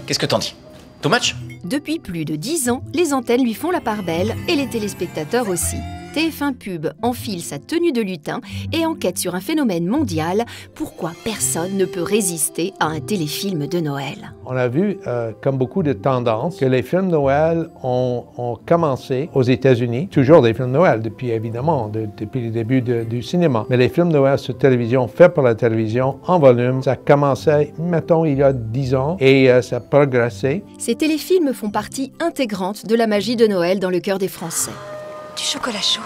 Qu'est-ce que t'en dis? Too much? Depuis plus de 10 ans, les antennes lui font la part belle et les téléspectateurs aussi. TF1 Pub enfile sa tenue de lutin et enquête sur un phénomène mondial. Pourquoi personne ne peut résister à un téléfilm de Noël? On a vu, comme beaucoup de tendances, que les films de Noël ont commencé aux États-Unis. Toujours des films de Noël, depuis évidemment, depuis le début du cinéma. Mais les films de Noël sur télévision, faits pour la télévision, en volume, ça a commencé, mettons, il y a 10 ans et ça a progressé. Ces téléfilms font partie intégrante de la magie de Noël dans le cœur des Français. Du chocolat chaud.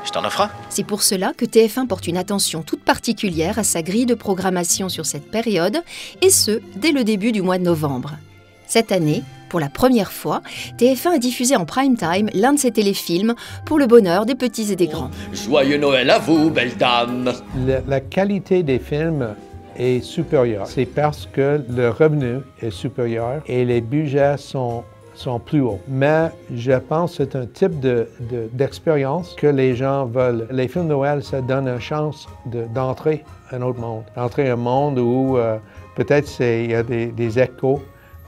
Je t'en offre un? C'est pour cela que TF1 porte une attention toute particulière à sa grille de programmation sur cette période, et ce, dès le début du mois de novembre. Cette année, pour la première fois, TF1 a diffusé en prime time l'un de ses téléfilms pour le bonheur des petits et des grands. Joyeux Noël à vous, belle dame! La qualité des films est supérieure. C'est parce que le revenu est supérieur et les budgets sont plus hauts. Mais je pense que c'est un type d'expérience que les gens veulent. Les films de Noël, ça donne une chance d'entrer à un autre monde. D'entrer un monde où peut-être il y a des échos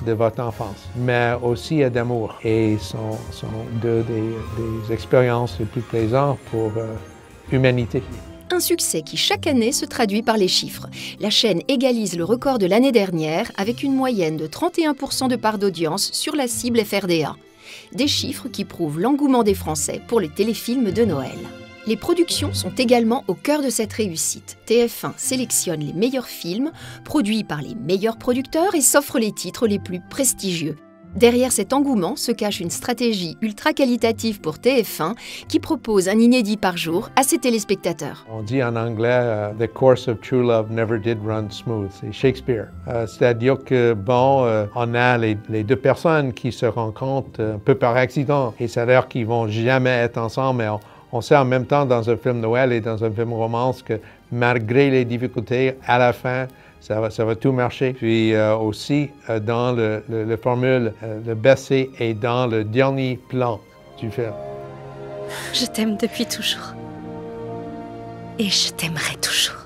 de votre enfance, mais aussi il y a d'amour. Et sont deux des expériences les plus plaisantes pour l'humanité. Un succès qui chaque année se traduit par les chiffres. La chaîne égalise le record de l'année dernière avec une moyenne de 31% de part d'audience sur la cible FRDA. Des chiffres qui prouvent l'engouement des Français pour les téléfilms de Noël. Les productions sont également au cœur de cette réussite. TF1 sélectionne les meilleurs films, produits par les meilleurs producteurs et s'offre les titres les plus prestigieux. Derrière cet engouement se cache une stratégie ultra qualitative pour TF1 qui propose un inédit par jour à ses téléspectateurs. On dit en anglais « The course of true love never did run smooth », c'est Shakespeare. C'est-à-dire que, on a les deux personnes qui se rencontrent un peu par accident et ça a l'air qu'ils vont jamais être ensemble, mais on sait en même temps dans un film Noël et dans un film romance que malgré les difficultés, à la fin, ça va tout marcher. Puis aussi, dans le formule, le baiser est dans le dernier plan du film. Je t'aime depuis toujours. Et je t'aimerai toujours.